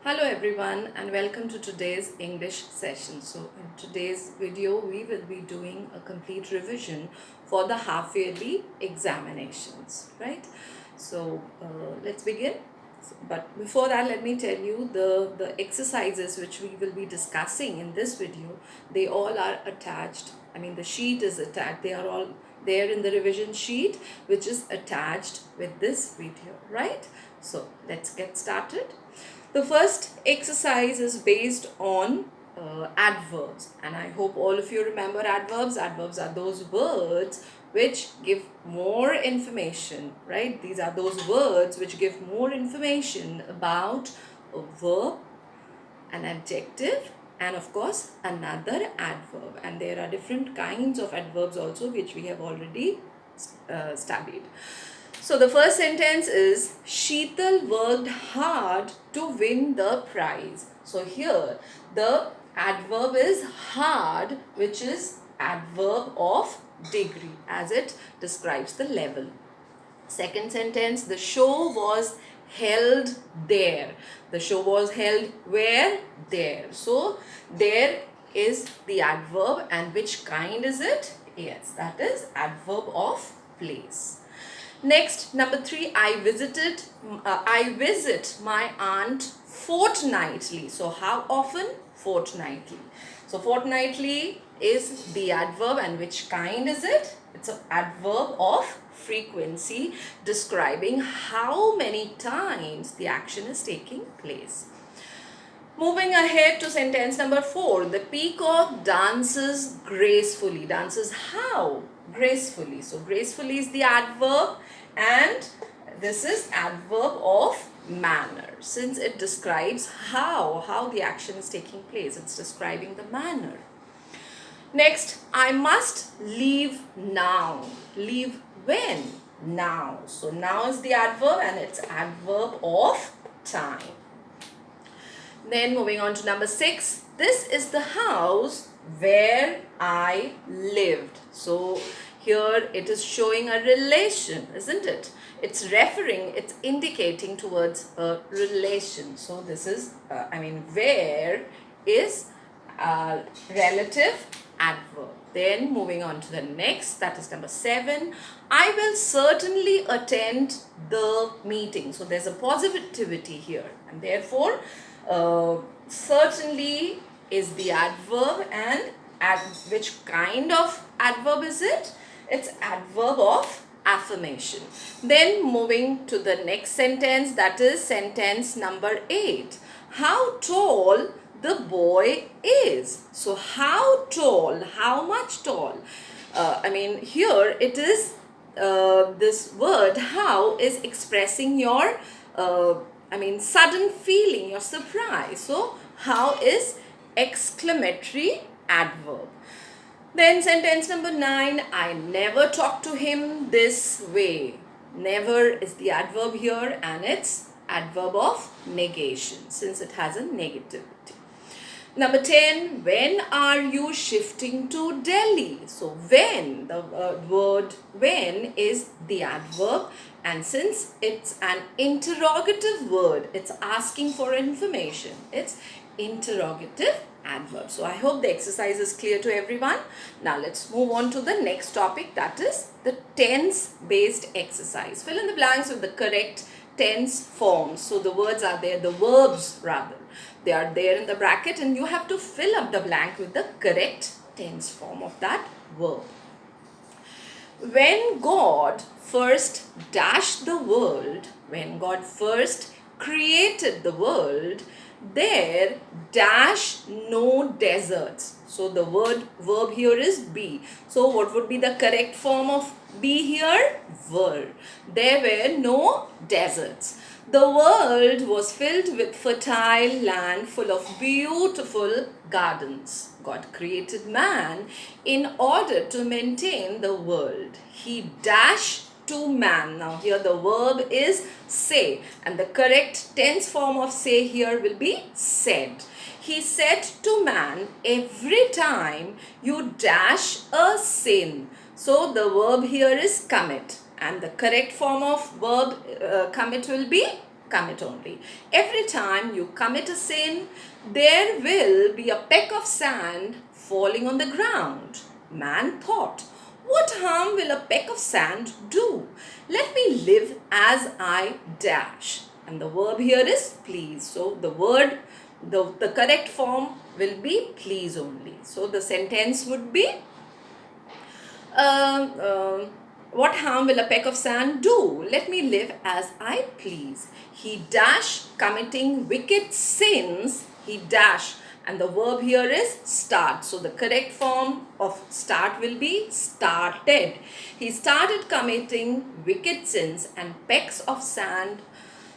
Hello everyone and welcome to today's English session. So in today's video we will be doing a complete revision for the half-yearly examinations, right? So let's begin. But before that, let me tell you the exercises which we will be discussing in this video, they all are attached. The sheet is attached. They are all there in the revision sheet which is attached with this video, right? So let's get started. The first exercise is based on adverbs, and I hope all of you remember adverbs. Adverbs are those words which give more information, right? These are those words which give more information about a verb, an adjective, and of course another adverb. And there are different kinds of adverbs also which we have already studied. So the first sentence is Sheetal worked hard to win the prize. So here the adverb is hard, which is adverb of degree as it describes the level. Second sentence, the show was held there. The show was held where? There. So there is the adverb, and which kind is it? Yes, that is adverb of place. Next, number 3, I visit my aunt fortnightly. So how often? Fortnightly. So fortnightly is the adverb, and which kind is it? It's an adverb of frequency describing how many times the action is taking place. Moving ahead to sentence number 4, the peacock dances gracefully. Dances how? Gracefully. So gracefully is the adverb, and this is adverb of manner, since it describes how the action is taking place. It's describing the manner. Next, I must leave now. Leave when? Now. So now is the adverb, and it's adverb of time. Then moving on to number 6, this is the house where I lived. So here it is showing a relation, isn't it? It's indicating towards a relation. So this is, where is a relative adverb. Then moving on to the next, that is number 7, I will certainly attend the meeting. So there's a positivity here, and therefore certainly is the adverb, and which kind of adverb is it? It's adverb of affirmation. Then moving to the next sentence, that is sentence number 8. How tall the boy is. So how tall? How much tall? Here it is, this word how is expressing your sudden feeling, your surprise. So how is exclamatory adverb. Then sentence number 9, I never talk to him this way. Never is the adverb here, and it's adverb of negation, since it has a negativity. Number 10, when are you shifting to Delhi? So when, the word when is the adverb, and since it's an interrogative word, it's asking for information. It's interrogative adverb. So I hope the exercise is clear to everyone. Now let's move on to the next topic, that is the tense based exercise. Fill in the blanks with the correct tense forms. So the words are there, the verbs rather. They are there in the bracket, and you have to fill up the blank with the correct tense form of that verb. When God first dashed the world, when God first created the world, there dash no deserts. So the verb here is be. So what would be the correct form of be here? Were. There were no deserts. The world was filled with fertile land full of beautiful gardens. God created man in order to maintain the world. He dashed to man. Now here the verb is say, and the correct tense form of say here will be said. He said to man, every time you dash a sin. So the verb here is commit, and the correct form of verb commit will be commit only. Every time you commit a sin, there will be a peck of sand falling on the ground. Man thought, what harm will a peck of sand do? Let me live as I dash. And the verb here is please. So the correct form will be please only. So the sentence would be, what harm will a peck of sand do? Let me live as I please. He dash committing wicked sins. He dash. And the verb here is start. So the correct form of start will be started. He started committing wicked sins and pecks of sand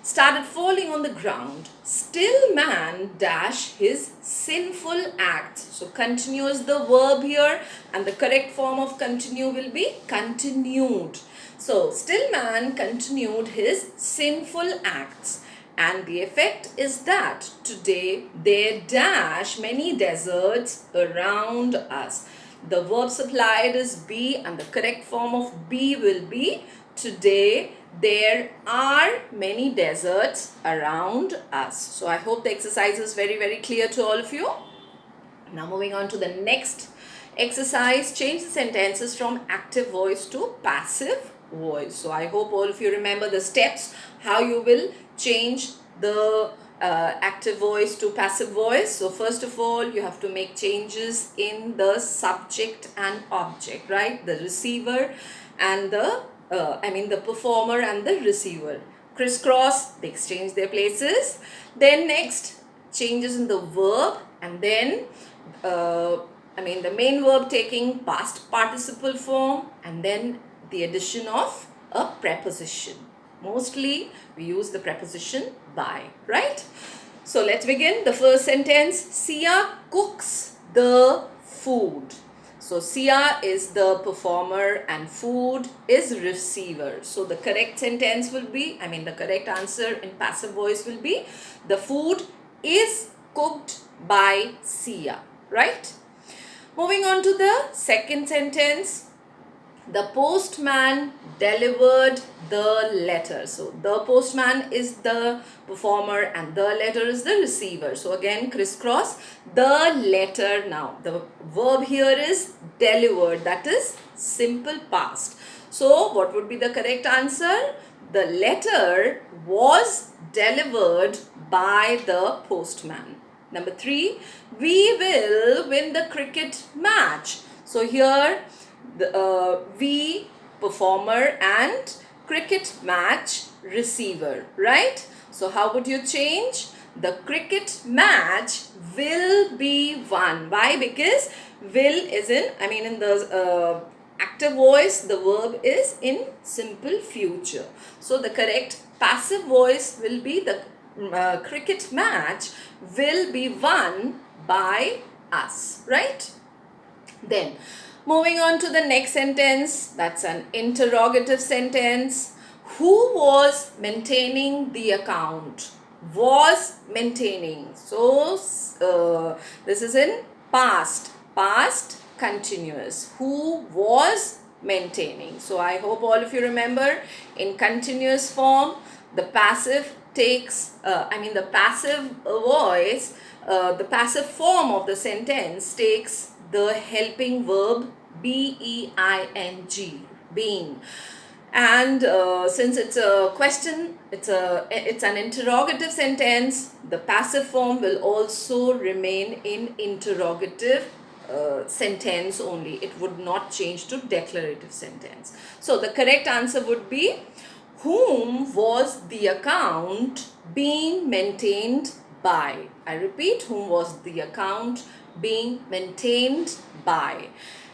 started falling on the ground. Still man dash his sinful acts. So continuous the verb here, and the correct form of continue will be continued. So still man continued his sinful acts. And the effect is that today there dash many deserts around us. The verb supplied is be, and the correct form of be will be today there are many deserts around us. So I hope the exercise is very, very clear to all of you. Now moving on to the next exercise, change the sentences from active voice to passive voice. So I hope all of you remember the steps, how you will change the active voice to passive voice. So first of all, you have to make changes in the subject and object, right? The receiver and the performer and the receiver. Crisscross, they exchange their places. Then next, changes in the verb, and then the main verb taking past participle form, and then the addition of a preposition. Mostly we use the preposition by, right? So let's begin. The first sentence, Sia cooks the food. So Sia is the performer and food is receiver. So the correct sentence will be, the correct answer in passive voice will be, the food is cooked by Sia, right? Moving on to the second sentence, the postman delivered the letter. So the postman is the performer and the letter is the receiver. So again, crisscross, the letter. Now the verb here is delivered, that is simple past. So what would be the correct answer? The letter was delivered by the postman. Number 3, we will win the cricket match. So here the we, performer, and cricket match, receiver, right? So how would you change? The cricket match will be won. Why? Because will is in the active voice, the verb is in simple future. So the correct passive voice will be the cricket match will be won by us, right? Then moving on to the next sentence, that's an interrogative sentence. Who was maintaining the account? Was maintaining. So this is in past continuous. Who was maintaining? So I hope all of you remember, in continuous form, the passive takes, the passive voice, the passive form of the sentence takes the helping verb being, being. And since it's a question, it's an interrogative sentence, the passive form will also remain in interrogative sentence only. It would not change to declarative sentence. So the correct answer would be, whom was the account being maintained by? I repeat, whom was the account being maintained by?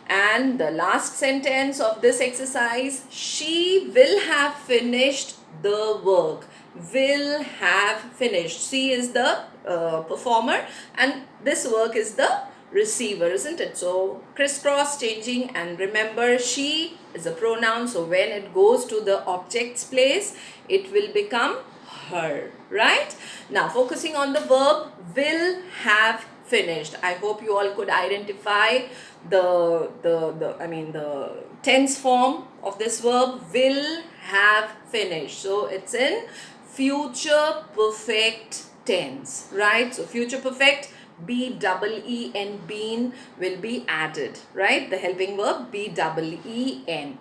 And the last sentence of this exercise, she will have finished the work. Will have finished. She is the performer and this work is the receiver, isn't it? So crisscross changing, and remember, she is a pronoun, so when it goes to the object's place, it will become her, right? Now focusing on the verb will have finished. I hope you all could identify the tense form of this verb, will have finished. So it's in future perfect tense, right? So future perfect, B-double-E-N, been will be added, right? The helping verb B-double-E-N.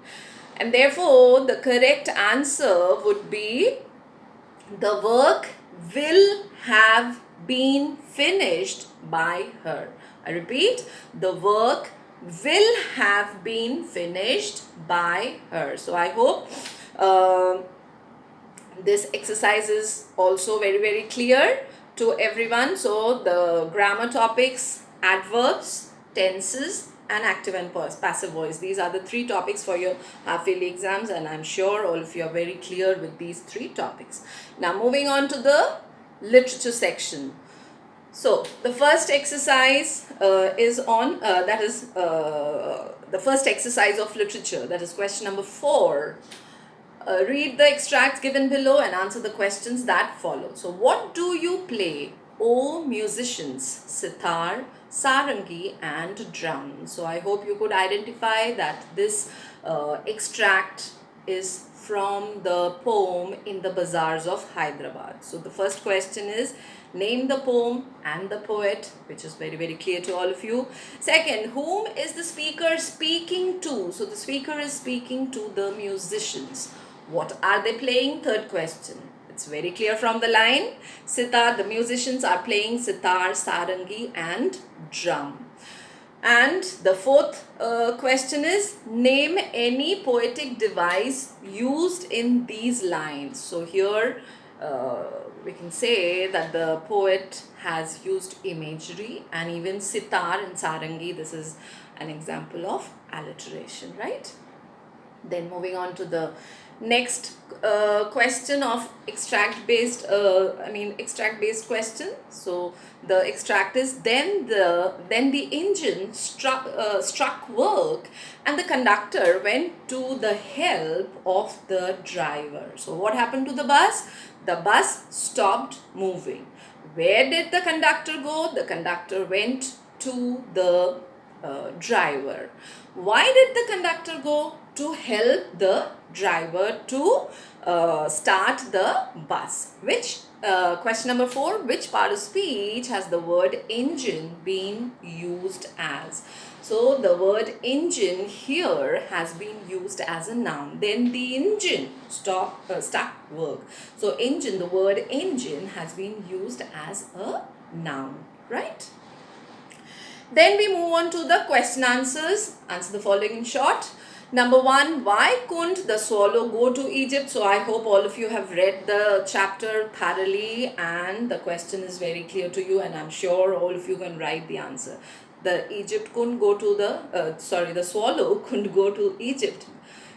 And therefore, the correct answer would be the work will have been finished by her. I repeat, the work will have been finished by her. So I hope this exercise is also very clear to everyone. So the grammar topics, adverbs, tenses, and active and passive voice. These are the three topics for your half-yearly exams, and I'm sure all of you are very clear with these three topics. Now moving on to the literature section. So the first exercise is on, the first exercise of literature, that is question number 4. Read the extracts given below and answer the questions that follow. So what do you play, O musicians? Sitar, sarangi and drum. So I hope you could identify that this extract is from the poem In the Bazaars of Hyderabad. So the first question is, name the poem and the poet, which is very clear to all of you. Second, whom is the speaker speaking to? So the speaker is speaking to the musicians. What are they playing? Third question. It's very clear from the line. Sitar, the musicians are playing sitar, sarangi and drum. And the fourth question is, name any poetic device used in these lines. So here we can say that the poet has used imagery, and even sitar and sarangi, this is an example of alliteration, right? Then moving on to the next question of extract based question. So the extract is, then the engine struck work and the conductor went to the help of the driver. So what happened to the bus? The bus stopped moving. Where did the conductor go? The conductor went to the driver. Why did the conductor go? To help the driver to start the bus. Which question number 4, which part of speech has the word engine been used as? So the word engine here has been used as a noun. Then the engine stuck work. So engine, the word engine has been used as a noun, right? Then we move on to the question answers. Answer the following in short. Number 1, why couldn't the swallow go to Egypt? So I hope all of you have read the chapter thoroughly and the question is very clear to you, and I'm sure all of you can write the answer. The swallow couldn't go to Egypt.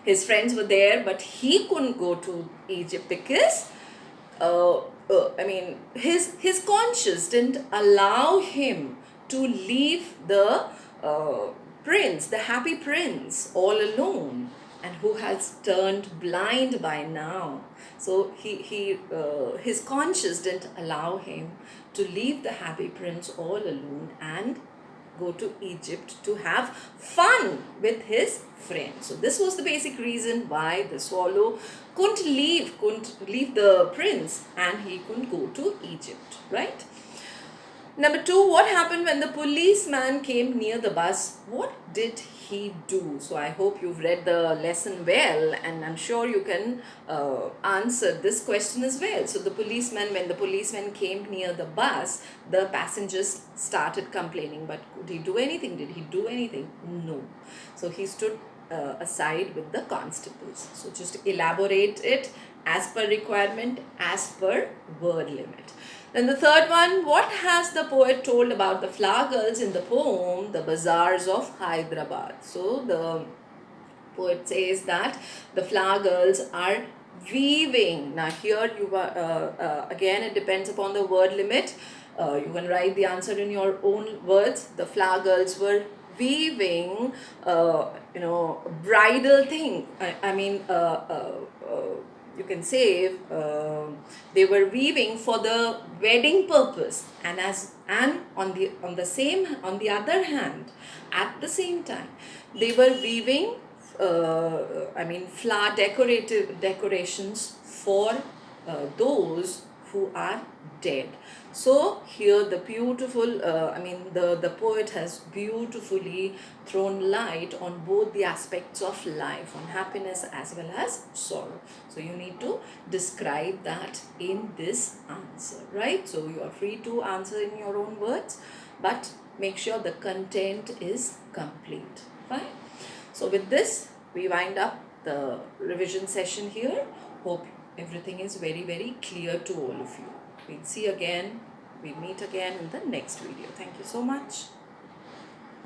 His friends were there, but he couldn't go to Egypt because his conscience didn't allow him to leave the prince, the happy prince, all alone, and who has turned blind by now. So his conscience didn't allow him to leave the happy prince all alone and go to Egypt to have fun with his friends. So this was the basic reason why the swallow couldn't leave the prince and he couldn't go to Egypt, right? Number 2, what happened when the policeman came near the bus? What did he do? So I hope you've read the lesson well, and I'm sure you can answer this question as well. So when the policeman came near the bus, the passengers started complaining. But could he do anything? Did he do anything? No. So he stood aside with the constables. So just elaborate it as per requirement, as per word limit. Then the third one, what has the poet told about the flower girls in the poem, The Bazaars of Hyderabad? So the poet says that the flower girls are weaving. Now here you are, again it depends upon the word limit. You can write the answer in your own words. The flower girls were weaving, bridal thing. You can say they were weaving for the wedding purpose, and on the other hand, at the same time, they were weaving flower decorations for those who are dead. So here the beautiful, the poet has beautifully thrown light on both the aspects of life, on happiness as well as sorrow. So you need to describe that in this answer, right? So you are free to answer in your own words, but make sure the content is complete. Fine. So with this, we wind up the revision session here. Hope everything is very, very clear to all of you. We'll see again. We'll meet again in the next video. Thank you so much.